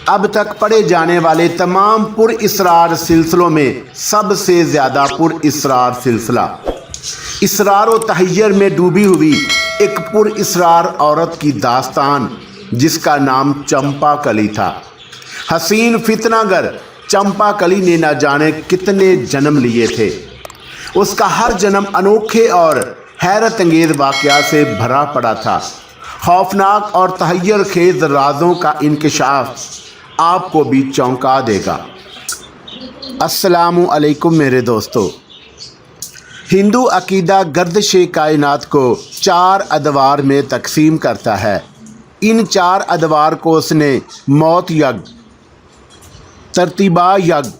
अब तक पढ़े जाने वाले तमाम पुरइसरार सिलसिलों में सबसे ज़्यादा पुरइसरार सिलसिला इसरार व तहय्युर में डूबी हुई एक पुरइसरार औरत की दास्तान जिसका नाम चंपा कली था। हसीन फितनागर चंपा कली ने न जाने कितने जन्म लिए थे। उसका हर जन्म अनोखे और हैरत अंगेज़ वाक़यात से भरा पड़ा था। खौफनाक और तहय्युर खेज़ राज़ों का इंकशाफ आपको भी चौंका देगा। अस्सलामु अलैकुम मेरे दोस्तों। हिंदू अकीदा गर्दिश कायनात को 4 अदवार में तकसीम करता है। इन 4 अदवार को उसने मौत यज्ञ, तरतीबा यज्ञ,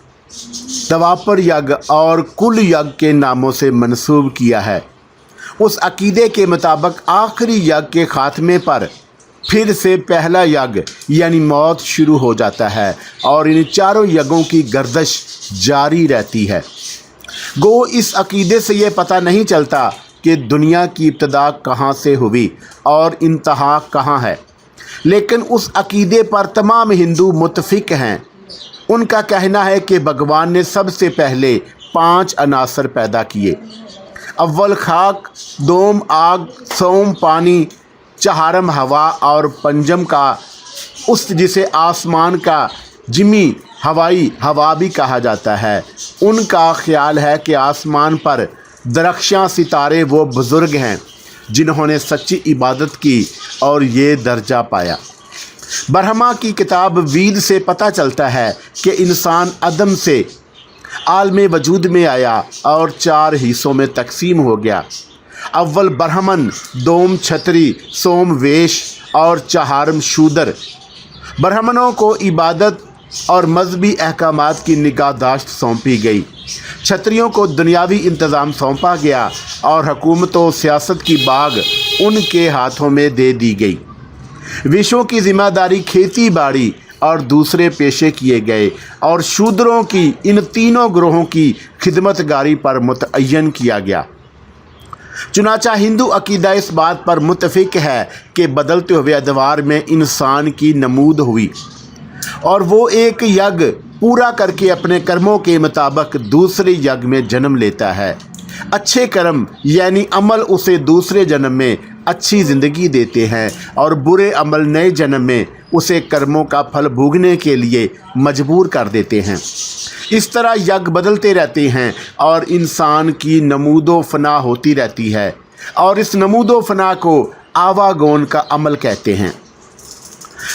दवापर यज्ञ और कुल यज्ञ के नामों से मंसूब किया है। उस अकीदे के मुताबिक आखिरी यज्ञ के ख़ात्मे पर फिर से पहला यज्ञ यानी मौत शुरू हो जाता है और इन चारों यज्ञों की गर्दिश जारी रहती है। गो इस अकीदे से ये पता नहीं चलता कि दुनिया की इब्तिदा कहाँ से हुई और इंतहा कहाँ है, लेकिन उस अकीदे पर तमाम हिंदू मुत्तफिक हैं। उनका कहना है कि भगवान ने सबसे पहले 5 अनासर पैदा किए। अव्वल खाक, दोम आग, सोम पानी, चहारम हवा और पंजम का उस्त जिसे आसमान का जिमी हवाई हवा भी कहा जाता है। उनका ख्याल है कि आसमान पर दरख्शां सितारे वो बुज़ुर्ग हैं जिन्होंने सच्ची इबादत की और ये दर्जा पाया। ब्रह्मा की किताब वेद से पता चलता है कि इंसान अदम से आलमे वजूद में आया और 4 हिस्सों में तकसीम हो गया। अव्वल ब्राह्मण, दोम क्षत्रिय, सोम वैश्य और चहारम शूद्र। ब्राह्मणों को इबादत और मजहबी अहकामात की निगाहदाश्त सौंपी गई। क्षत्रियों को दुनियावी इंतज़ाम सौंपा गया और हुकूमत व सियासत की बाग उनके हाथों में दे दी गई। वैश्यों की ज़िम्मेदारी खेती बाड़ी और दूसरे पेशे किए गए और शूद्रों की इन तीनों ग्रोहों की खिदमतगारी पर मुतअय्यन किया गया। चुनाचा हिंदू अकीदा इस बात पर मुत्तफिक है कि बदलते हुए अदवार में इंसान की नमूद हुई और वो एक यज्ञ पूरा करके अपने कर्मों के मुताबिक दूसरे यज्ञ में जन्म लेता है। अच्छे कर्म यानी अमल उसे दूसरे जन्म में अच्छी ज़िंदगी देते हैं और बुरे अमल नए जन्म में उसे कर्मों का फल भोगने के लिए मजबूर कर देते हैं। इस तरह यज्ञ बदलते रहते हैं और इंसान की नमूदो फना होती रहती है और इस नमूदो फना को आवागोन का अमल कहते हैं।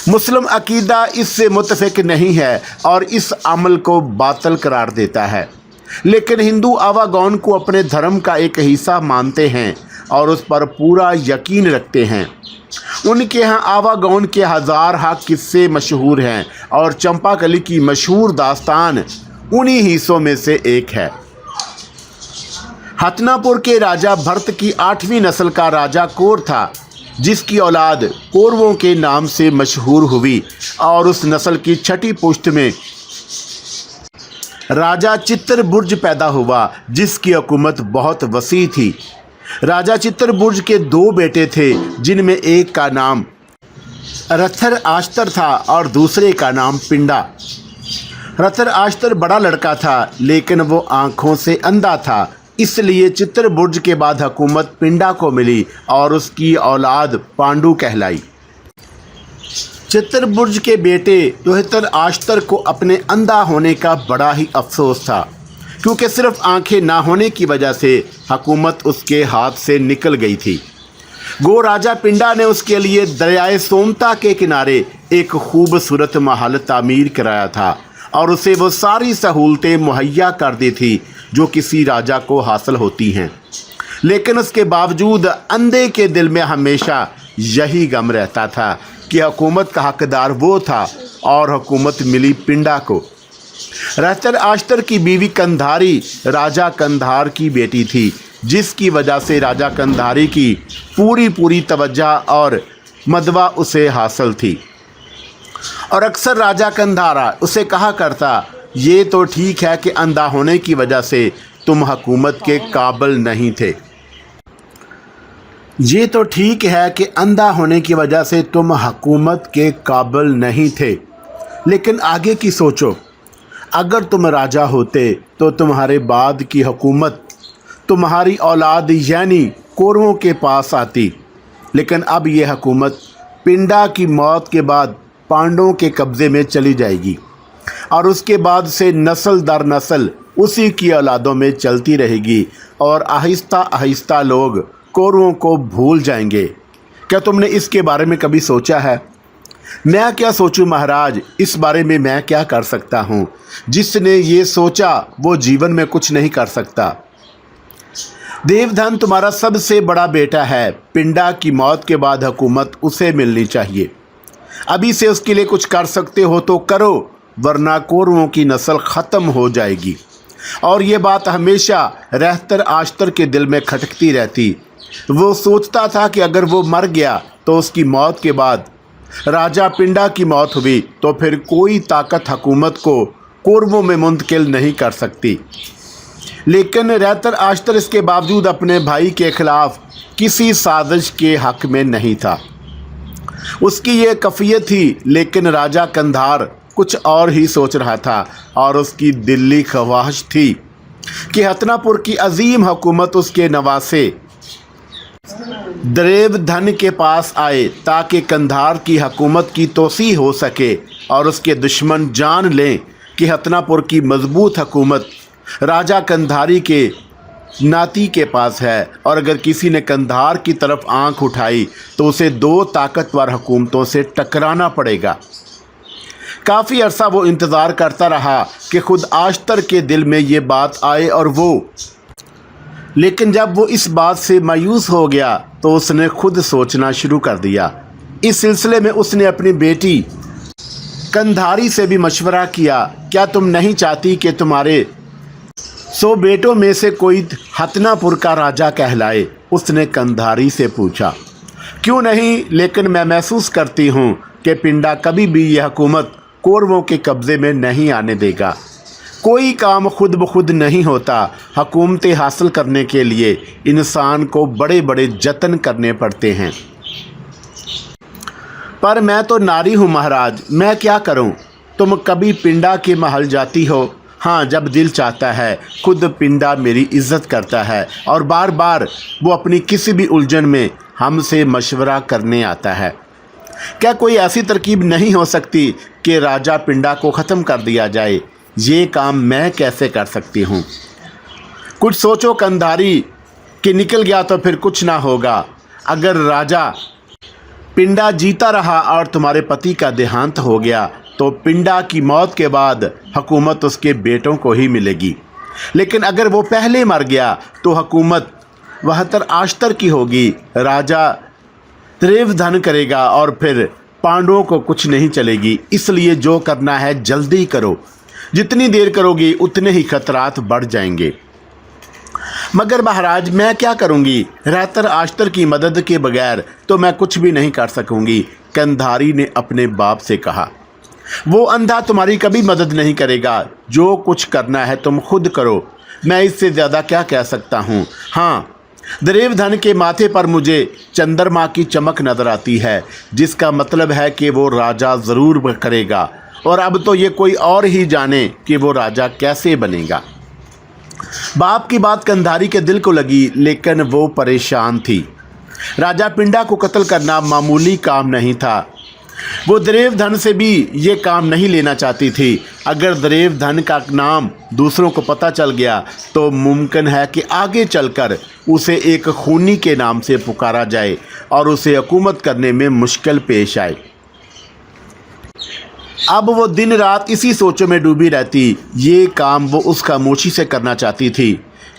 मुस्लिम अकीदा इससे मुत्तफिक नहीं है और इस अमल को बातिल करार देता है, लेकिन हिंदू आवागौन को अपने धर्म का एक हिस्सा मानते हैं और उस पर पूरा यकीन रखते हैं। उनके यहाँ आवागौन के 1000 किस्से मशहूर हैं और चंपा कली की मशहूर दास्तान उन्हीं हिस्सों में से एक है। हतनापुर के राजा भरत की 8वीं नस्ल का राजा कोर था, जिसकी औलाद कौरवों के नाम से मशहूर हुई और उस नस्ल की 6ठी पुश्त में राजा चित्रबुर्ज पैदा हुआ, जिसकी हुकूमत बहुत वसी थी। राजा चित्रबुर्ज के 2 बेटे थे, जिनमें एक का नाम रथर आश्तर था और दूसरे का नाम पिंडा। रथर आश्तर बड़ा लड़का था, लेकिन वो आँखों से अंधा था, इसलिए चित्रबुर्ज के बाद हुकूमत पिंडा को मिली और उसकी औलाद पांडु कहलाई। चित्रबुर्ज के बेटे रोहितर आश्तर को अपने अंधा होने का बड़ा ही अफसोस था, क्योंकि सिर्फ आंखें ना होने की वजह से हुकूमत उसके हाथ से निकल गई थी। गो राजा पिंडा ने उसके लिए दरियाए सोमता के किनारे एक खूबसूरत महल तामीर कराया था और उसे वो सारी सहूलतें मुहैया कर दी थी जो किसी राजा को हासिल होती हैं, लेकिन उसके बावजूद अंधे के दिल में हमेशा यही गम रहता था कि हुकूमत का हकदार वो था और हुकूमत मिली पिंडा को। रहतर आश्तर की बीवी कंधारी राजा कंधार की बेटी थी, जिसकी वजह से राजा कंधारी की पूरी तवज्जो और मदवा उसे हासिल थी और अक्सर राजा कंधारा उसे कहा करता, ये तो ठीक है कि अंधा होने की वजह से तुम हुकूमत के काबिल नहीं थे। ये तो ठीक है कि अंधा होने की वजह से तुम हुकूमत के काबिल नहीं थे, लेकिन आगे की सोचो, अगर तुम राजा होते तो तुम्हारे बाद की हुकूमत तुम्हारी औलाद यानी कौरवों के पास आती, लेकिन अब यह हुकूमत पिंडा की मौत के बाद पांडवों के कब्ज़े में चली जाएगी और उसके बाद से नस्ल दर नस्ल उसी की औलादों में चलती रहेगी और आहिस्ता आहिस्ता लोग कौरवों को भूल जाएंगे। क्या तुमने इसके बारे में कभी सोचा है? मैं क्या सोचूं महाराज, इस बारे में मैं क्या कर सकता हूं? जिसने ये सोचा वो जीवन में कुछ नहीं कर सकता। देवधन तुम्हारा सबसे बड़ा बेटा है, पिंडा की मौत के बाद हुकूमत उसे मिलनी चाहिए। अभी से उसके लिए कुछ कर सकते हो तो करो, वरना कौरवों की नस्ल ख़त्म हो जाएगी। और ये बात हमेशा रहतर आश्तर के दिल में खटकती रहती। वो सोचता था कि अगर वो मर गया तो उसकी मौत के बाद राजा पिंडा की मौत हुई तो फिर कोई ताकत हुकूमत को कौरवों में मुंतकिल नहीं कर सकती। लेकिन रहतर आश्तर इसके बावजूद अपने भाई के खिलाफ किसी साजिश के हक में नहीं था। उसकी ये कफ़ियत थी, लेकिन राजा कंधार कुछ और ही सोच रहा था और उसकी दिल्ली ख्वाहिश थी कि हतनापुर की अजीम हुकूमत उसके नवासे देवधन के पास आए ताकि कंधार की हुकूमत की तोसी हो सके और उसके दुश्मन जान लें कि हतनापुर की मजबूत हुकूमत राजा कंधारी के नाती के पास है और अगर किसी ने कंधार की तरफ आंख उठाई तो उसे दो ताकतवर हुकूमतों से टकराना पड़ेगा। काफ़ी अरसा वो इंतज़ार करता रहा कि खुद आश्तर के दिल में ये बात आए और लेकिन जब वो इस बात से मायूस हो गया तो उसने खुद सोचना शुरू कर दिया। इस सिलसिले में उसने अपनी बेटी कंधारी से भी मशवरा किया, क्या तुम नहीं चाहती कि तुम्हारे 100 बेटों में से कोई हतनापुर का राजा कहलाए? उसने कंधारी से पूछा। क्यों नहीं, लेकिन मैं महसूस करती हूँ कि पिंडा कभी भी यह हुकूमत कौरवों के कब्ज़े में नहीं आने देगा। कोई काम खुद ब खुद नहीं होता। हुकूमतें हासिल करने के लिए इंसान को बड़े बड़े जतन करने पड़ते हैं। पर मैं तो नारी हूँ महाराज, मैं क्या करूँ? तुम कभी पिंडा के महल जाती हो? हाँ, जब दिल चाहता है। खुद पिंडा मेरी इज्जत करता है और बार बार वो अपनी किसी भी उलझन में हमसे मशवरा करने आता है। क्या कोई ऐसी तरकीब नहीं हो सकती कि राजा पिंडा को ख़त्म कर दिया जाए? ये काम मैं कैसे कर सकती हूँ? कुछ सोचो कंधारी, कि निकल गया तो फिर कुछ ना होगा। अगर राजा पिंडा जीता रहा और तुम्हारे पति का देहांत हो गया तो पिंडा की मौत के बाद हुकूमत उसके बेटों को ही मिलेगी। लेकिन अगर वो पहले मर गया तो हुकूमत रहतर आश्तर की होगी। राजा देवधन करेगा और फिर पांडवों को कुछ नहीं चलेगी। इसलिए जो करना है जल्दी करो। जितनी देर करोगी उतने ही खतरात बढ़ जाएंगे। मगर महाराज, मैं क्या करूंगी? रहतर आश्तर की मदद के बगैर तो मैं कुछ भी नहीं कर सकूंगी, कंधारी ने अपने बाप से कहा। वो अंधा तुम्हारी कभी मदद नहीं करेगा। जो कुछ करना है तुम खुद करो, मैं इससे ज़्यादा क्या कह सकता हूँ। हाँ, देवधन के माथे पर मुझे चंद्रमा की चमक नज़र आती है, जिसका मतलब है कि वो राजा ज़रूर करेगा। और अब तो ये कोई और ही जाने कि वो राजा कैसे बनेगा। बाप की बात कंधारी के दिल को लगी, लेकिन वो परेशान थी। राजा पिंडा को कत्ल करना मामूली काम नहीं था। वो देवधन से भी ये काम नहीं लेना चाहती थी। अगर देवधन का नाम दूसरों को पता चल गया तो मुमकिन है कि आगे चलकर उसे एक खूनी के नाम से पुकारा जाए और उसे हुकूमत करने में मुश्किल पेश आए। अब वो दिन रात इसी सोचों में डूबी रहती। ये काम वो उस खामोशी से करना चाहती थी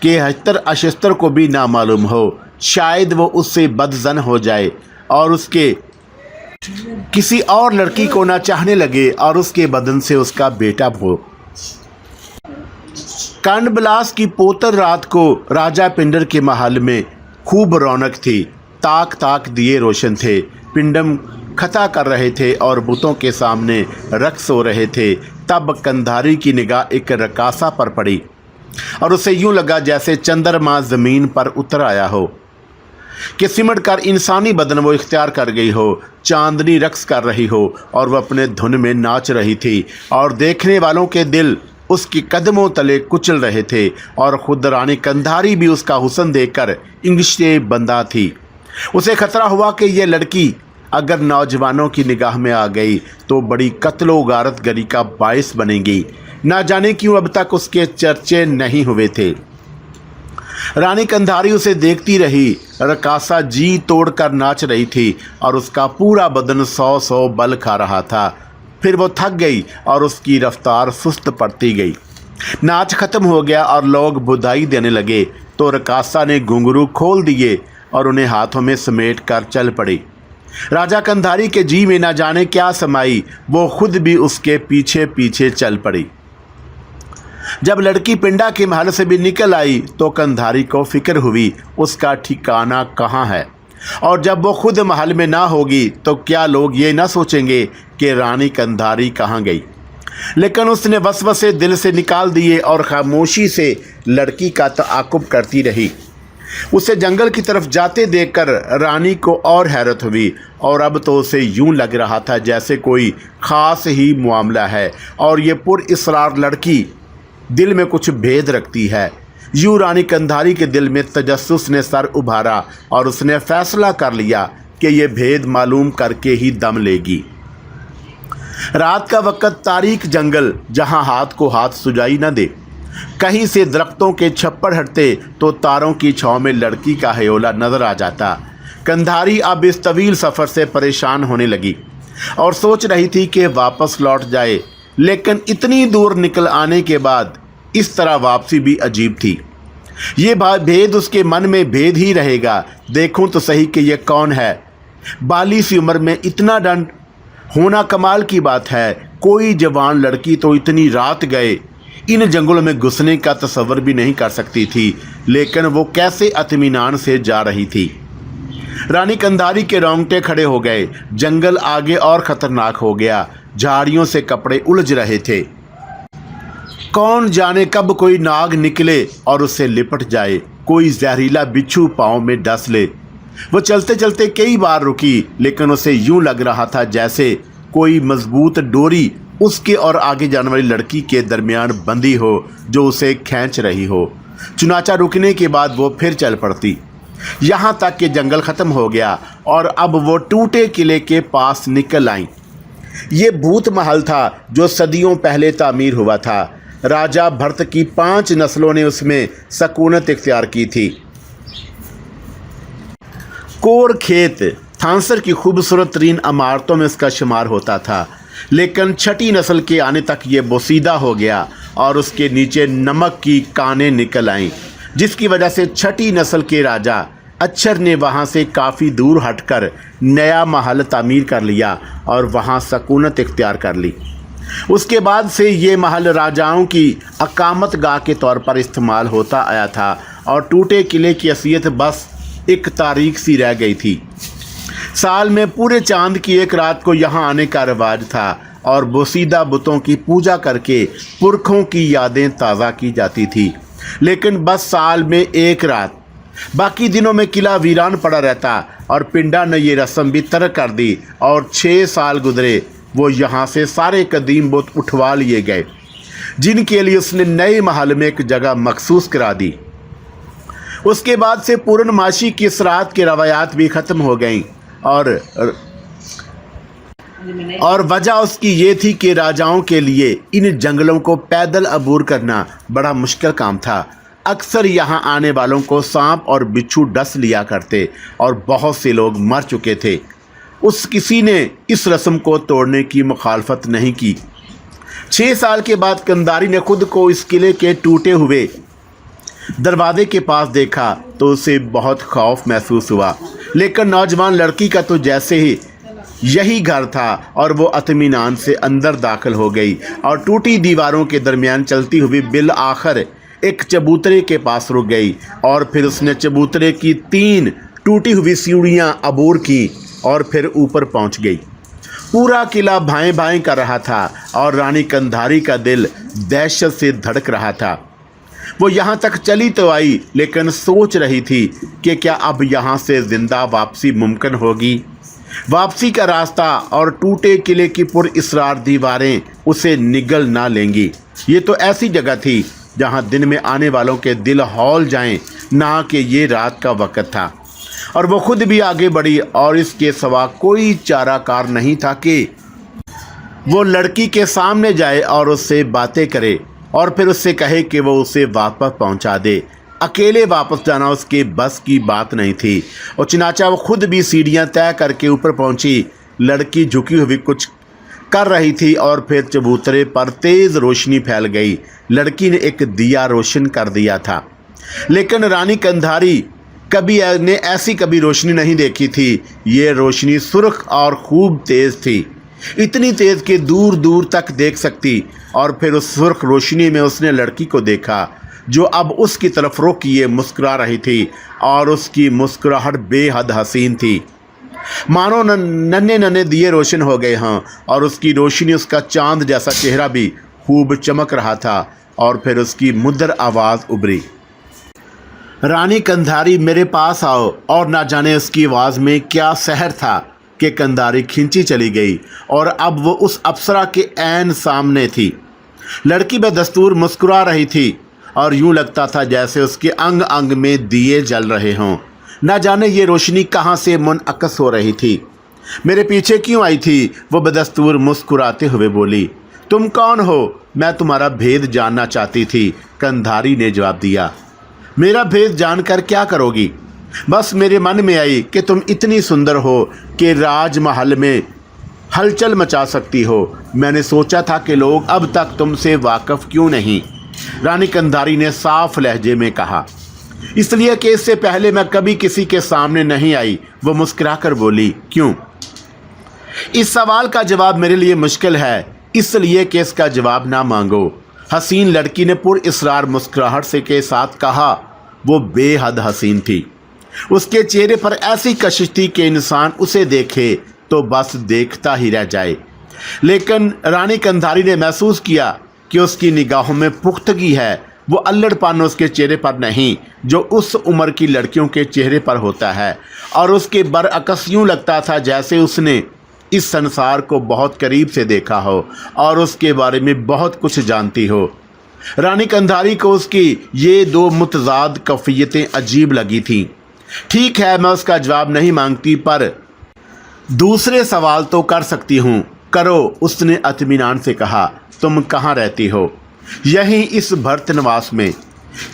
कि रहतर आश्तर को भी ना मालूम हो। शायद वो उससे बदजन हो जाए और उसके किसी और लड़की को ना चाहने लगे और उसके बदन से उसका बेटा हो। कांडबिलास की पोतर रात को राजा पिंडर के महल में खूब रौनक थी। ताक ताक दिए रोशन थे, पिंडम खता कर रहे थे और बुतों के सामने रक्स हो रहे थे। तब कंधारी की निगाह एक रकासा पर पड़ी और उसे यूं लगा जैसे चंद्रमा ज़मीन पर उतर आया हो। कि सिमट कर इंसानी बदन वो इख्तियार कर गई हो, चांदनी रक्स कर रही हो और वह अपने धुन में नाच रही थी और देखने वालों के दिल उसके कदमों तले कुचल रहे थे और खुद रानी कंधारी भी उसका हुस्न देखकर इंगिश्ते बंदा थी। उसे खतरा हुआ कि यह लड़की अगर नौजवानों की निगाह में आ गई तो बड़ी कत्लो गारतगरी का बायस बनेगी। ना जाने क्यों अब तक उसके चर्चे नहीं हुए थे। रानी कंधारी उसे देखती रही। रकासा जी तोड़कर नाच रही थी और उसका पूरा बदन 100 बल खा रहा था। फिर वो थक गई और उसकी रफ्तार सुस्त पड़ती गई। नाच खत्म हो गया और लोग बधाई देने लगे तो रकासा ने घुंघरू खोल दिए और उन्हें हाथों में समेट कर चल पड़ी। राजा कंधारी के जी में न जाने क्या समाई, वो खुद भी उसके पीछे पीछे चल पड़ी। जब लड़की पिंडा के महल से भी निकल आई तो कंधारी को फिक्र हुई उसका ठिकाना कहाँ है, और जब वो खुद महल में ना होगी तो क्या लोग ये ना सोचेंगे कि रानी कंधारी कहाँ गई। लेकिन उसने वसवसे दिल से निकाल दिए और खामोशी से लड़की का ताक़ुब करती रही। उसे जंगल की तरफ जाते देखकर रानी को और हैरत हुई और अब तो उसे यूं लग रहा था जैसे कोई ख़ास ही मामला है और ये पुरइसरार लड़की दिल में कुछ भेद रखती है। यूं रानी कंधारी के दिल में तजस्सुस ने सर उभारा और उसने फैसला कर लिया कि ये भेद मालूम करके ही दम लेगी। रात का वक्त तारीक जंगल जहां हाथ को हाथ सुजाई न दे। कहीं से दरख्तों के छप्पर हटते तो तारों की छांव में लड़की का हयोला नजर आ जाता। कंधारी अब इस तवील सफ़र से परेशान होने लगी और सोच रही थी कि वापस लौट जाए, लेकिन इतनी दूर निकल आने के बाद इस तरह वापसी भी अजीब थी। ये भेद उसके मन में भेद ही रहेगा। देखूं तो सही कि यह कौन है। बाली सी उम्र में इतना दंड होना कमाल की बात है। कोई जवान लड़की तो इतनी रात गए इन जंगलों में घुसने का तसव्वुर भी नहीं कर सकती थी, लेकिन वो कैसे इत्मीनान से जा रही थी। रानी कंधारी के रोंगटे खड़े हो गए। जंगल आगे और ख़तरनाक हो गया। झाड़ियों से कपड़े उलझ रहे थे। कौन जाने कब कोई नाग निकले और उसे लिपट जाए, कोई जहरीला बिच्छू पाँव में डस ले। वो चलते चलते कई बार रुकी, लेकिन उसे यूं लग रहा था जैसे कोई मजबूत डोरी उसके और आगे जाने वाली लड़की के दरमियान बंधी हो जो उसे खींच रही हो। चुनाचा रुकने के बाद वो फिर चल पड़ती। यहाँ तक कि जंगल ख़त्म हो गया और अब वो टूटे किले के पास निकल आईं। ये भूत महल था जो सदियों पहले तामीर हुआ था। राजा भरत की 5 नस्लों ने उसमें सकूनत इख्तियार की थी। कोर खेत थांसर की खूबसूरत तरीन इमारतों में इसका शुमार होता था, लेकिन छठी नस्ल के आने तक ये बोसीदा हो गया और उसके नीचे नमक की कानें निकल आईं, जिसकी वजह से छठी नस्ल के राजा अक्षर ने वहाँ से काफ़ी दूर हटकर नया महल तामीर कर लिया और वहाँ सकूनत इख्तियार कर ली। उसके बाद से ये महल राजाओं की अकामत गाह के तौर पर इस्तेमाल होता आया था और टूटे किले की हैसियत बस एक तारीख सी रह गई थी। साल में पूरे चांद की एक रात को यहाँ आने का रिवाज था और बोसीदा बुतों की पूजा करके पुरखों की यादें ताज़ा की जाती थी। लेकिन बस साल में एक रात, बाकी दिनों में किला वीरान पड़ा रहता और पिंडा ने ये रस्म भी तर्क कर दी और 6 साल गुजरे। वो यहाँ से सारे कदीम बुत उठवा लिए गए जिनके लिए उसने नए महल में एक जगह मखसूस करा दी। उसके बाद से पूर्णमासी की इस रात की रवायात भी ख़त्म हो गईं और वजह उसकी ये थी कि राजाओं के लिए इन जंगलों को पैदल अबूर करना बड़ा मुश्किल काम था। अक्सर यहाँ आने वालों को सांप और बिच्छू डस लिया करते और बहुत से लोग मर चुके थे। किसी ने इस रस्म को तोड़ने की मुखालफत नहीं की। 6 साल के बाद कंधारी ने खुद को इस किले के टूटे हुए दरवाजे के पास देखा तो उसे बहुत खौफ महसूस हुआ, लेकिन नौजवान लड़की का तो जैसे ही यही घर था और वो इत्मीनान से अंदर दाखिल हो गई और टूटी दीवारों के दरमियान चलती हुई बिल आखिर एक चबूतरे के पास रुक गई और फिर उसने चबूतरे की 3 टूटी हुई सीढ़ियाँ अबूर की और फिर ऊपर पहुँच गई। पूरा किला भाएं भाएं कर रहा था और रानी कंधारी का दिल दहशत से धड़क रहा था। वो यहाँ तक चली तो आई, लेकिन सोच रही थी कि क्या अब यहाँ से जिंदा वापसी मुमकिन होगी। वापसी का रास्ता और टूटे किले की पुरअसरार दीवारें उसे निगल ना लेंगी। ये तो ऐसी जगह थी जहाँ दिन में आने वालों के दिल हौल जाएं, ना कि ये रात का वक़्त था। और वो खुद भी आगे बढ़ी और इसके सिवा कोई चाराकार नहीं था कि वो लड़की के सामने जाए और उससे बातें करे और फिर उससे कहे कि वो उसे वापस पहुंचा दे। अकेले वापस जाना उसके बस की बात नहीं थी। और चनाचा वो खुद भी सीढ़ियां तय करके ऊपर पहुंची। लड़की झुकी हुई कुछ कर रही थी और फिर चबूतरे पर तेज़ रोशनी फैल गई। लड़की ने एक दिया रोशन कर दिया था, लेकिन रानी कंधारी ने ऐसी कभी रोशनी नहीं देखी थी। ये रोशनी सुर्ख और खूब तेज़ थी, इतनी तेज़ कि दूर दूर तक देख सकती। और फिर उस सुर्ख रोशनी में उसने लड़की को देखा जो अब उसकी तरफ रुख किए मुस्कुरा रही थी, और उसकी मुस्कुराहट बेहद हसीन थी, मानो नन्हे नन्हे दिए रोशन हो गए हों। और उसकी रोशनी, उसका चांद जैसा चेहरा भी खूब चमक रहा था। और फिर उसकी मुद्र आवाज़ उभरी, रानी कंधारी मेरे पास आओ। और ना जाने उसकी आवाज़ में क्या सहर था कि कंधारी खींची चली गई और अब वो उस अप्सरा के ऐन सामने थी। लड़की बदस्तूर मुस्कुरा रही थी और यूं लगता था जैसे उसके अंग अंग में दिए जल रहे हों। ना जाने ये रोशनी कहाँ से मुनअक्स हो रही थी, मेरे पीछे क्यों आई थी? वो बदस्तूर मुस्कुराते हुए बोली, तुम कौन हो? मैं तुम्हारा भेद जानना चाहती थी। कंधारी ने जवाब दिया, मेरा भेद जानकर क्या करोगी? बस मेरे मन में आई कि तुम इतनी सुंदर हो कि राजमहल में हलचल मचा सकती हो। मैंने सोचा था कि लोग अब तक तुमसे वाकिफ क्यों नहीं। रानी कंधारी ने साफ लहजे में कहा, इसलिए कि इससे पहले मैं कभी किसी के सामने नहीं आई। वो मुस्कुराकर बोली, क्यों? इस सवाल का जवाब मेरे लिए मुश्किल है, इसलिए कि इसका जवाब ना मांगो। हसीन लड़की ने पुरअसरार मुस्कुराहट से के साथ कहा। वो बेहद हसीन थी। उसके चेहरे पर ऐसी कशिश थी कि इंसान उसे देखे तो बस देखता ही रह जाए। लेकिन रानी कंधारी ने महसूस किया कि उसकी निगाहों में पुख्तगी है। वो अल्लड़पन उसके चेहरे पर नहीं जो उस उम्र की लड़कियों के चेहरे पर होता है। और उसके बरअक्स यूँ लगता था जैसे उसने इस संसार को बहुत करीब से देखा हो और उसके बारे में बहुत कुछ जानती हो। रानी कंधारी को उसकी ये दो मुतजाद कैफियतें अजीब लगी थीं। ठीक है, मैं उसका जवाब नहीं मांगती, पर दूसरे सवाल तो कर सकती हूँ। करो, उसने इत्मीनान से कहा। तुम कहाँ रहती हो? यहीं इस भरतनवास में,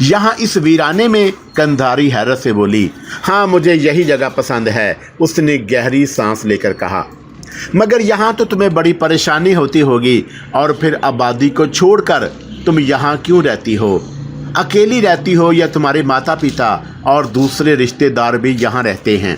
यहाँ इस वीराने में? कंधारी हैरत से बोली, हाँ मुझे यही जगह पसंद है। उसने गहरी सांस लेकर कहा, मगर यहाँ तो तुम्हें बड़ी परेशानी होती होगी। और फिर आबादी को छोड़कर तुम यहाँ क्यों रहती हो? अकेली रहती हो या तुम्हारे माता पिता और दूसरे रिश्तेदार भी यहाँ रहते हैं?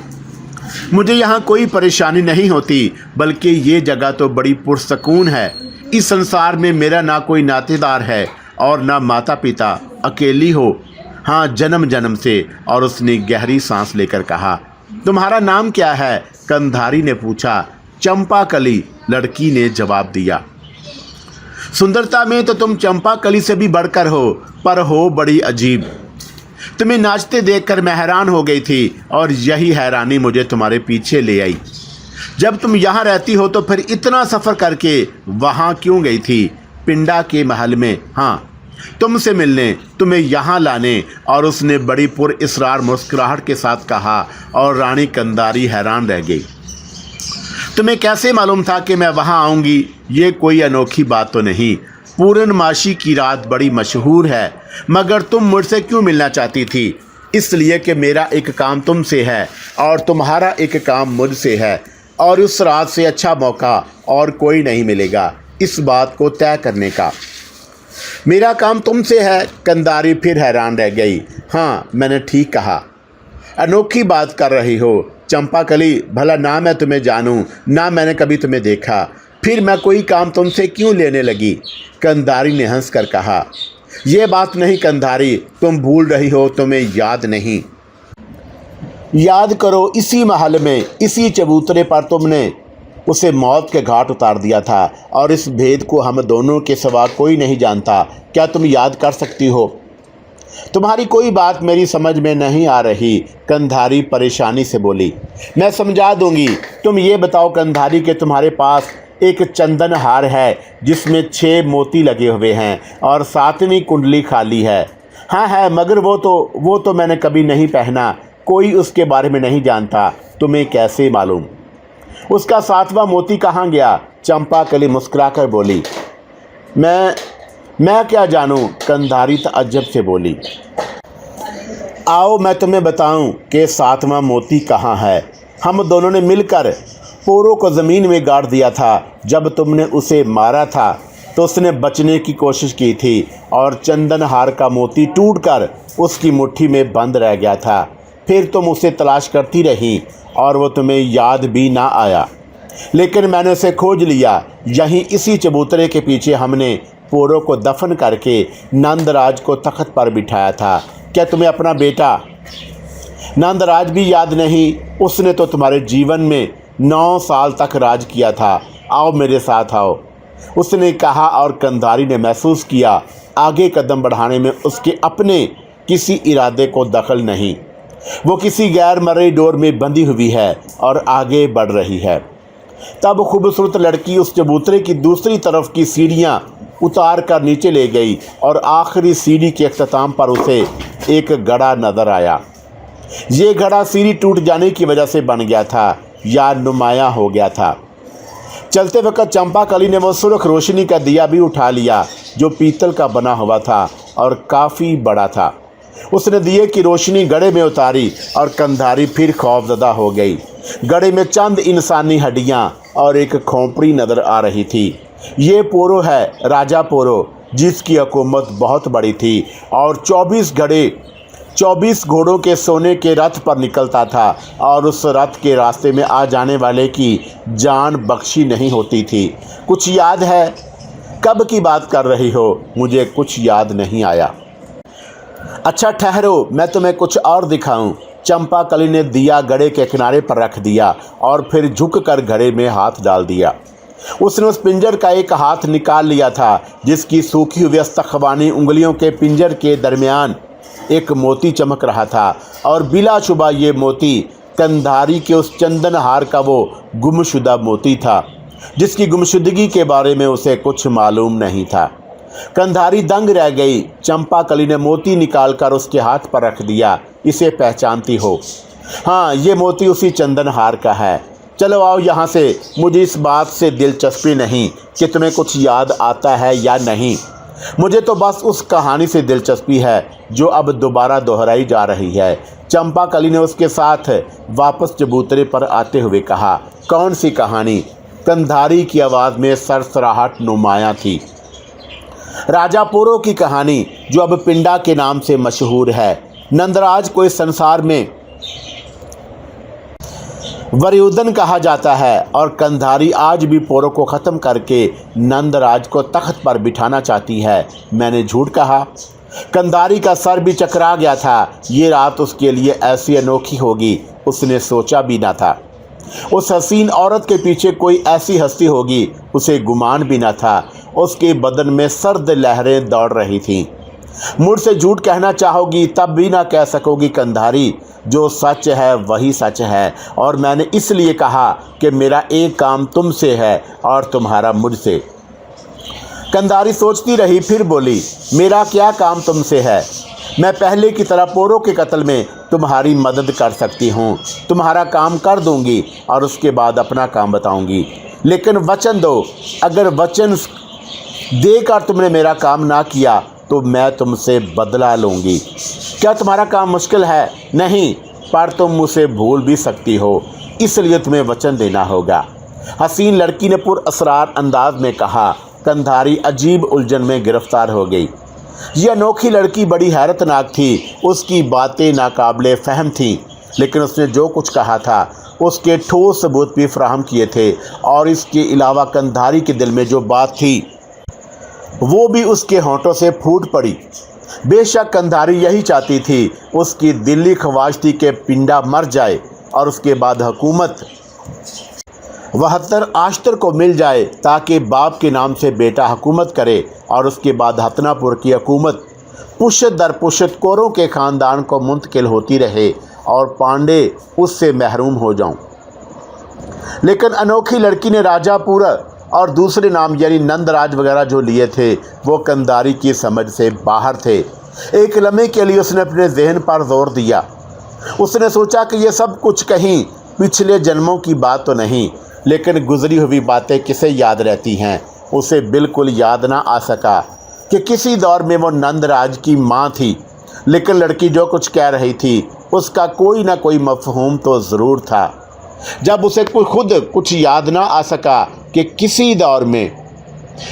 मुझे यहाँ कोई परेशानी नहीं होती, बल्कि ये जगह तो बड़ी पुरसकून है। इस संसार में मेरा ना कोई नातेदार है और ना माता पिता। अकेली हो? हाँ, जन्म जन्म से। और उसने गहरी सांस लेकर कहा, तुम्हारा नाम क्या है? कंधारी ने पूछा। चंपाकली, लड़की ने जवाब दिया। सुंदरता में तो तुम चंपाकली से भी बढ़कर हो, पर हो बड़ी अजीब। तुम्हें नाचते देखकर मैं हैरान हो गई थी और यही हैरानी मुझे तुम्हारे पीछे ले आई। जब तुम यहाँ रहती हो तो फिर इतना सफ़र करके वहाँ क्यों गई थी? पिंडा के महल में, हाँ, तुमसे मिलने, तुम्हें यहाँ लाने। और उसने बड़ी पुरअसरार मुस्कुराहट के साथ कहा। और रानी कंधारी हैरान रह गई। तुम्हें कैसे मालूम था कि मैं वहाँ आऊँगी? ये कोई अनोखी बात तो नहीं। पूर्णमासी की रात बड़ी मशहूर है, मगर तुम मुझसे क्यों मिलना चाहती थी? इसलिए कि मेरा एक काम तुमसे है और तुम्हारा एक काम मुझसे है, और उस रात से अच्छा मौका और कोई नहीं मिलेगा इस बात को तय करने का। मेरा काम तुमसे है? कंधारी फिर हैरान रह गई। हाँ, मैंने ठीक कहा। अनोखी बात कर रही हो चंपाकली। भला ना मैं तुम्हें जानूं, ना मैंने कभी तुम्हें देखा, फिर मैं कोई काम तुमसे क्यों लेने लगी? कंधारी ने हंस कर कहा, यह बात नहीं कंधारी, तुम भूल रही हो, तुम्हें याद नहीं। याद करो, इसी महल में, इसी चबूतरे पर तुमने उसे मौत के घाट उतार दिया था और इस भेद को हम दोनों के सिवा कोई नहीं जानता। क्या तुम याद कर सकती हो? तुम्हारी कोई बात मेरी समझ में नहीं आ रही, कंधारी परेशानी से बोली। मैं समझा दूंगी। तुम ये बताओ कंधारी कि तुम्हारे पास एक चंदन हार है जिसमें 6 मोती लगे हुए हैं और 7वीं कुंडली खाली है। हाँ है, मगर वो तो मैंने कभी नहीं पहना, कोई उसके बारे में नहीं जानता। तुम्हें कैसे मालूम? उसका 7वां मोती कहाँ गया? चंपाकली मुस्कुराकर बोली। मैं क्या जानूं, कंधारी तअज्जुब से बोली। आओ मैं तुम्हें बताऊं कि 7वां मोती कहाँ है। हम दोनों ने मिलकर पोरो को ज़मीन में गाड़ दिया था। जब तुमने उसे मारा था तो उसने बचने की कोशिश की थी और चंदनहार का मोती टूटकर उसकी मुट्ठी में बंद रह गया था। फिर तुम उसे तलाश करती रही और वो तुम्हें याद भी ना आया, लेकिन मैंने उसे खोज लिया। यहीं इसी चबूतरे के पीछे हमने पोरो को दफन करके नंदराज को तख्त पर बिठाया था। क्या तुम्हें अपना बेटा नंदराज भी याद नहीं? उसने तो तुम्हारे जीवन में 9 साल तक राज किया था। आओ मेरे साथ आओ, उसने कहा और कंधारी ने महसूस किया आगे कदम बढ़ाने में उसके अपने किसी इरादे को दखल नहीं। वो किसी गैर मर्जी डोर में बंधी हुई है और आगे बढ़ रही है। तब खूबसूरत लड़की उस चबूतरे की दूसरी तरफ की सीढ़ियाँ उतार कर नीचे ले गई और आखिरी सीढ़ी के अख्ताम पर उसे एक घड़ा नजर आया। ये घड़ा सीढ़ी टूट जाने की वजह से बन गया था या नुमायाँ हो गया था। चलते वक्त चंपाकली ने वो सुर्ख रोशनी का दिया भी उठा लिया जो पीतल का बना हुआ था और काफ़ी बड़ा था। उसने दिए की रोशनी घड़े में उतारी और कंधारी फिर खौफजदा हो गई। घड़े में चंद इंसानी हड्डियाँ और एक खोपड़ी नज़र आ रही थी। ये पोरो है, राजा पोरो, जिसकी हुकूमत बहुत बड़ी थी और 24 घोड़ों के सोने के रथ पर निकलता था और उस रथ के रास्ते में आ जाने वाले की जान बख्शी नहीं होती थी। कुछ याद है? कब की बात कर रही हो? मुझे कुछ याद नहीं आया। अच्छा ठहरो, मैं तुम्हें कुछ और दिखाऊं। चंपाकली ने दिया घड़े के किनारे पर रख दिया और फिर झुककर घड़े में हाथ डाल दिया। उसने उस पिंजर का एक हाथ निकाल लिया था जिसकी सूखी हुई अस्तखवानी उंगलियों के पिंजर के दरमियान एक मोती चमक रहा था और बिलाशुबा ये मोती कंधारी के उस चंदन हार का वो गुमशुदा मोती था जिसकी गुमशुदगी के बारे में उसे कुछ मालूम नहीं था। कंधारी दंग रह गई। चंपाकली ने मोती निकालकर उसके हाथ पर रख दिया। इसे पहचानती हो? हाँ, ये मोती उसी चंदन हार का है। चलो आओ यहाँ से। मुझे इस बात से दिलचस्पी नहीं कि तुम्हें कुछ याद आता है या नहीं। मुझे तो बस उस कहानी से दिलचस्पी है जो अब दोबारा दोहराई जा रही है। चंपाकली ने उसके साथ वापस चबूतरे पर आते हुए कहा। कौन सी कहानी? कंधारी की आवाज़ में सरसराहट नुमायाँ थी। राजा पोरो की कहानी जो अब पिंडा के नाम से मशहूर है। नंदराज को इस संसार में वरयुदन कहा जाता है और कंधारी आज भी पोरो को ख़त्म करके नंदराज को तख्त पर बिठाना चाहती है। मैंने झूठ कहा? कंधारी का सर भी चकरा गया था। ये रात उसके लिए ऐसी अनोखी होगी उसने सोचा भी ना था। उस हसीन औरत के पीछे कोई ऐसी हस्ती होगी उसे गुमान भी ना था। उसके बदन में सर्द लहरें दौड़ रही थीं। मुझसे झूठ कहना चाहोगी तब भी ना कह सकोगी कंधारी। जो सच है वही सच है और मैंने इसलिए कहा कि मेरा एक काम तुमसे है और तुम्हारा मुझसे। कंधारी सोचती रही, फिर बोली, मेरा क्या काम तुमसे है? मैं पहले की तरह पोरो के कत्ल में तुम्हारी मदद कर सकती हूँ। तुम्हारा काम कर दूँगी और उसके बाद अपना काम बताऊँगी। लेकिन वचन दो, अगर वचन देकर तुमने मेरा काम ना किया तो मैं तुमसे बदला लूँगी। क्या तुम्हारा काम मुश्किल है? नहीं, पर तुम मुझसे भूल भी सकती हो, इसलिए तुम्हें वचन देना होगा। हसीन लड़की ने पुरअसरार अंदाज में कहा। कंधारी अजीब उलझन में गिरफ्तार हो गई। यह अनोखी लड़की बड़ी हैरतनाक थी। उसकी बातें नाकाबिले फ़हम थीं, लेकिन उसने जो कुछ कहा था उसके ठोस सबूत भी फराहम किए थे और इसके अलावा कंधारी के दिल में जो बात थी वो भी उसके होंठों से फूट पड़ी। बेशक कंधारी यही चाहती थी। उसकी दिली ख्वाहिश थी कि पिंडा मर जाए और उसके बाद हुकूमत 72 आश्तर को मिल जाए ताकि बाप के नाम से बेटा हुकूमत करे और उसके बाद हतनापुर की हुकूमत पुष्य दर पुष्य कौरों के खानदान को मुंतकिल होती रहे और पांडे उससे महरूम हो जाऊं। लेकिन अनोखी लड़की ने राजापुर और दूसरे नाम यानी नंदराज वगैरह जो लिए थे वो कंधारी की समझ से बाहर थे। एक लम्हे के लिए उसने अपने जहन पर जोर दिया। उसने सोचा कि ये सब कुछ कहीं पिछले जन्मों की बात तो नहीं, लेकिन गुजरी हुई बातें किसे याद रहती हैं। उसे बिल्कुल याद ना आ सका कि किसी दौर में वो नंदराज की माँ थी, लेकिन लड़की जो कुछ कह रही थी उसका कोई ना कोई मफहूम तो ज़रूर था। जब उसे खुद कुछ याद ना आ सका कि किसी दौर में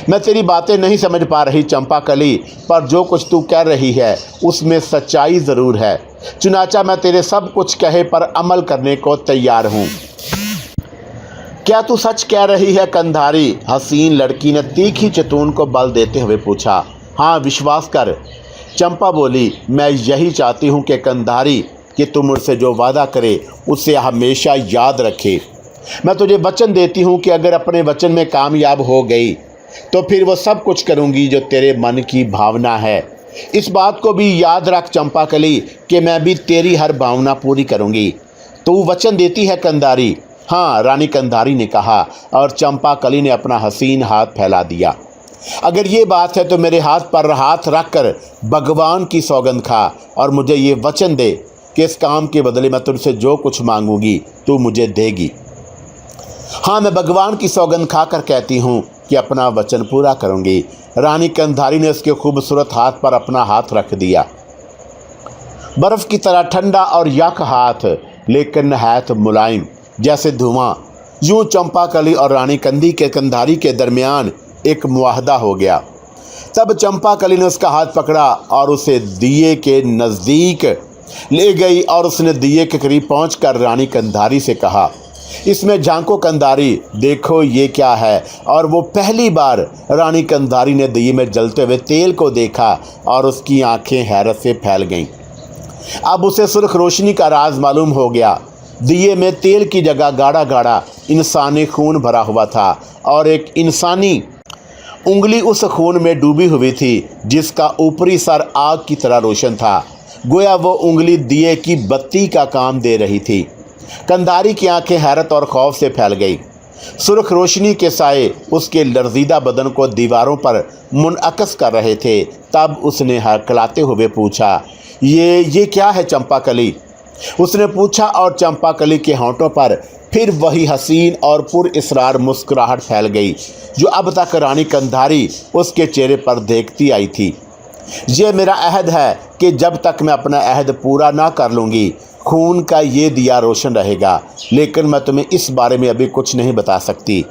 मैं तेरी बातें नहीं समझ पा रही चंपाकली, पर जो कुछ तू कह रही है उसमें सच्चाई ज़रूर है। चुनाचा मैं तेरे सब कुछ कहे पर अमल करने को तैयार हूँ। क्या तू सच कह रही है कंधारी? हसीन लड़की ने तीखी चतून को बल देते हुए पूछा। हाँ, विश्वास कर, चंपा बोली। मैं यही चाहती हूँ कि कंधारी कि तू मुझसे जो वादा करे उसे हमेशा याद रखे। मैं तुझे वचन देती हूँ कि अगर अपने वचन में कामयाब हो गई तो फिर वो सब कुछ करूँगी जो तेरे मन की भावना है। इस बात को भी याद रख चंपाकली कि मैं भी तेरी हर भावना पूरी करूँगी। तू वचन देती है कंधारी? हाँ, रानी कंधारी ने कहा और चंपाकली ने अपना हसीन हाथ फैला दिया। अगर ये बात है तो मेरे हाथ पर हाथ रख कर भगवान की सौगंध खा और मुझे ये वचन दे कि इस काम के बदले मैं तुझसे जो कुछ मांगूंगी तू मुझे देगी। हाँ, मैं भगवान की सौगंध खाकर कहती हूँ कि अपना वचन पूरा करूँगी। रानी कंधारी ने उसके खूबसूरत हाथ पर अपना हाथ रख दिया। बर्फ़ की तरह ठंडा और यख हाथ, लेकिन नहायत मुलायम जैसे धुआं। यूँ चंपाकली और रानी कंधारी के दरमियान एक मुआहदा हो गया। तब चंपाकली ने उसका हाथ पकड़ा और उसे दिए के नज़दीक ले गई और उसने दिए के करीब पहुंचकर रानी कंधारी से कहा, इसमें झांको कंधारी, देखो ये क्या है। और वो पहली बार रानी कंधारी ने दिए में जलते हुए तेल को देखा और उसकी आंखें हैरत से फैल गईं। अब उसे सुर्ख रोशनी का राज मालूम हो गया। दिए में तेल की जगह गाढ़ा गाढ़ा इंसानी खून भरा हुआ था और एक इंसानी उंगली उस खून में डूबी हुई थी जिसका ऊपरी सर आग की तरह रोशन था। गोया वो उंगली दिए की बत्ती का काम दे रही थी। कंधारी की आंखें हैरत और खौफ से फैल गई। सुर्ख रोशनी के साए उसके लर्जीदा बदन को दीवारों पर मुनअक्स कर रहे थे। तब उसने हकलाते हुए पूछा, ये क्या है चंपाकली? उसने पूछा और चंपाकली के होंठों पर फिर वही हसीन और पुरइसरार मुस्कुराहट फैल गई जो अब तक रानी कंधारी उसके चेहरे पर देखती आई थी। ये मेरा अहद है कि जब तक मैं अपना अहद पूरा ना कर लूँगी खून का ये दिया रोशन रहेगा, लेकिन मैं तुम्हें इस बारे में अभी कुछ नहीं बता सकती।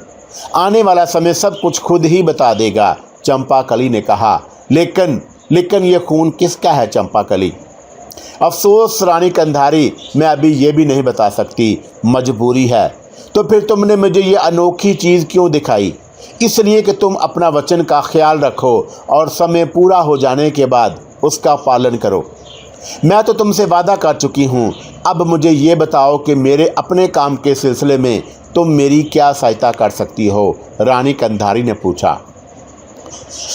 आने वाला समय सब कुछ खुद ही बता देगा, चंपाकली ने कहा। लेकिन ये खून किसका है चंपाकली? अफसोस रानी कंधारी, मैं अभी ये भी नहीं बता सकती, मजबूरी है। तो फिर तुमने मुझे ये अनोखी चीज़ क्यों दिखाई? इसलिए कि तुम अपना वचन का ख्याल रखो और समय पूरा हो जाने के बाद उसका पालन करो। मैं तो तुमसे वादा कर चुकी हूँ। अब मुझे ये बताओ कि मेरे अपने काम के सिलसिले में तुम मेरी क्या सहायता कर सकती हो? रानी कंधारी ने पूछा।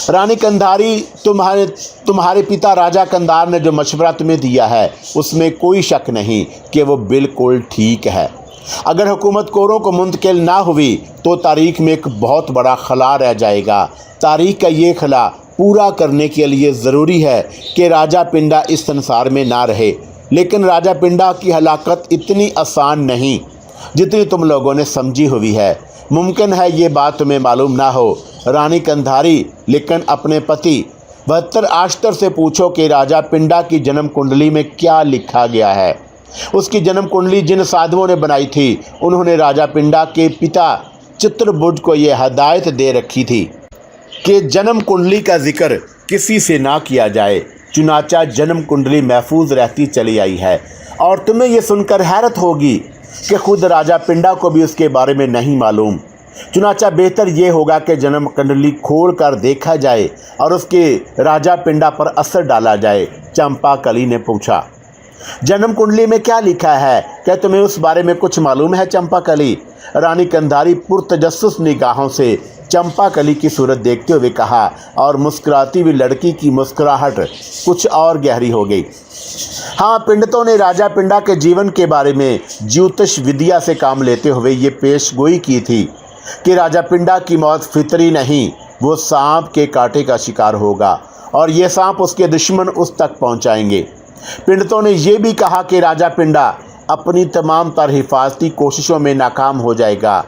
रानी कंधारी, तुम्हारे पिता राजा कंधार ने जो मशवरा तुम्हें दिया है उसमें कोई शक नहीं कि वो बिल्कुल ठीक है। अगर हुकूमत कोरों को मुंतकिल ना हुई तो तारीख में एक बहुत बड़ा खला रह जाएगा। तारीख का ये खला पूरा करने के लिए ज़रूरी है कि राजा पिंडा इस संसार में ना रहे। लेकिन राजा पिंडा की हलाकत इतनी आसान नहीं जितनी तुम लोगों ने समझी हुई है। मुमकिन है ये बात तुम्हें मालूम ना हो रानी कंधारी, लेकिन अपने पति 72 आश्तर से पूछो कि राजा पिंडा की जन्म कुंडली में क्या लिखा गया है। उसकी जन्म कुंडली जिन साधुओं ने बनाई थी उन्होंने राजा पिंडा के पिता चित्रबुज को यह हदायत दे रखी थी कि जन्म कुंडली का जिक्र किसी से ना किया जाए। चुनाचा जन्म कुंडली महफूज रहती चली आई है और तुम्हें यह सुनकर हैरत होगी कि खुद राजा पिंडा को भी उसके बारे में नहीं मालूम। चुनाचा बेहतर ये होगा कि जन्म कुंडली खोल कर देखा जाए और उसके राजा पिंडा पर असर डाला जाए। चंपाकली ने पूछा, जन्म कुंडली में क्या लिखा है? क्या तुम्हें उस बारे में कुछ मालूम है चंपाकली? रानी कंधारी पुरतजस्सुस निगाहों से चंपाकली की सूरत देखते हुए कहा और मुस्कुराती हुई लड़की की मुस्कुराहट कुछ और गहरी हो गई। हाँ, पंडितों ने राजा पिंडा के जीवन के बारे में ज्योतिष विद्या से काम लेते हुए ये पेशगोई की थी कि राजा पिंडा की मौत फितरी नहीं, वो सांप के कांटे का शिकार होगा और ये सांप उसके दुश्मन उस तक पहुंचाएंगे। पंडितों ने यह भी कहा कि राजा पिंडा अपनी तमाम तर हिफाजती कोशिशों में नाकाम हो जाएगा।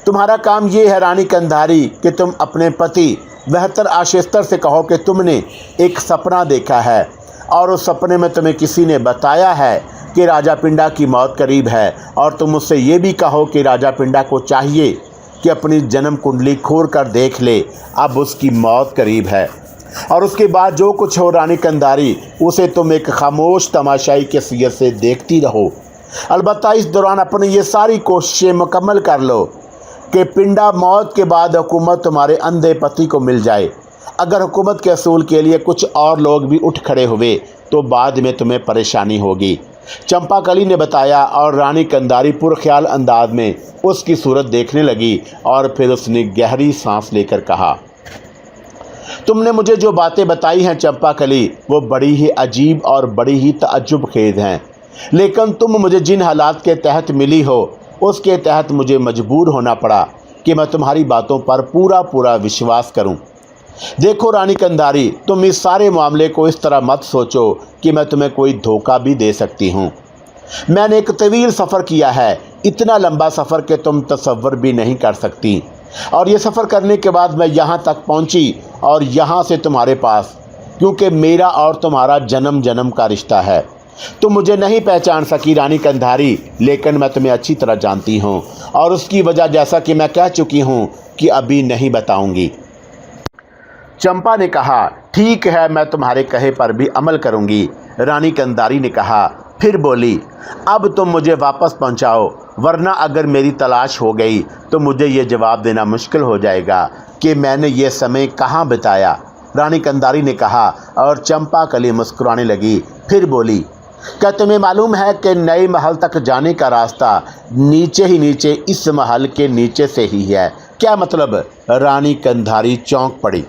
तुम्हारा काम ये है रानी कंधारी कि तुम अपने पति बेहतर आशेस्तर से कहो कि तुमने एक सपना देखा है और उस सपने में तुम्हें किसी ने बताया है कि राजा पिंडा की मौत करीब है, और तुम उससे ये भी कहो कि राजा पिंडा को चाहिए कि अपनी जन्म कुंडली खोल कर देख ले, अब उसकी मौत करीब है। और उसके बाद जो कुछ हो रानी कंधारी, उसे तुम एक खामोश तमाशाई की हैसियत से देखती रहो। अलबत्ता इस दौरान अपनी ये सारी कोशिशें मुकम्मल कर लो कि पिंडा मौत के बाद हुकूमत तुम्हारे अंधे पति को मिल जाए। अगर हुकूमत के असूल के लिए कुछ और लोग भी उठ खड़े हुए तो बाद में तुम्हें परेशानी होगी। चंपाकली ने बताया और रानी कंधारी पुरख्याल अंदाज में उसकी सूरत देखने लगी और फिर उसने गहरी सांस लेकर कहा, तुमने मुझे जो बातें बताई हैं चंपाकली, वो बड़ी ही अजीब और बड़ी ही तअज्जुब खेज हैं, लेकिन तुम मुझे जिन हालात के तहत मिली हो उसके तहत मुझे मजबूर होना पड़ा कि मैं तुम्हारी बातों पर पूरा विश्वास करूं। देखो रानी कंधारी, तुम इस सारे मामले को इस तरह मत सोचो कि मैं तुम्हें कोई धोखा भी दे सकती हूं। मैंने एक तवील सफ़र किया है, इतना लंबा सफ़र कि तुम तसव्वुर भी नहीं कर सकती, और ये सफ़र करने के बाद मैं यहाँ तक पहुँची और यहाँ से तुम्हारे पास, क्योंकि मेरा और तुम्हारा जन्म जन्म का रिश्ता है। तुम मुझे नहीं पहचान सकी रानी कंधारी, लेकिन मैं तुम्हें अच्छी तरह जानती हूँ, और उसकी वजह जैसा कि मैं कह चुकी हूँ कि अभी नहीं बताऊँगी। चंपा ने कहा, ठीक है, मैं तुम्हारे कहे पर भी अमल करूँगी। रानी कंधारी ने कहा, फिर बोली, अब तुम मुझे वापस पहुँचाओ, वरना अगर मेरी तलाश हो गई तो मुझे ये जवाब देना मुश्किल हो जाएगा कि मैंने ये समय कहाँ बिताया। रानी कंधारी ने कहा और चंपाकली मुस्कुराने लगी। फिर बोली, क्या तुम्हें मालूम है कि नए महल तक जाने का रास्ता नीचे ही नीचे इस महल के नीचे से ही है? क्या मतलब? रानी कंधारी चौंक पड़ी।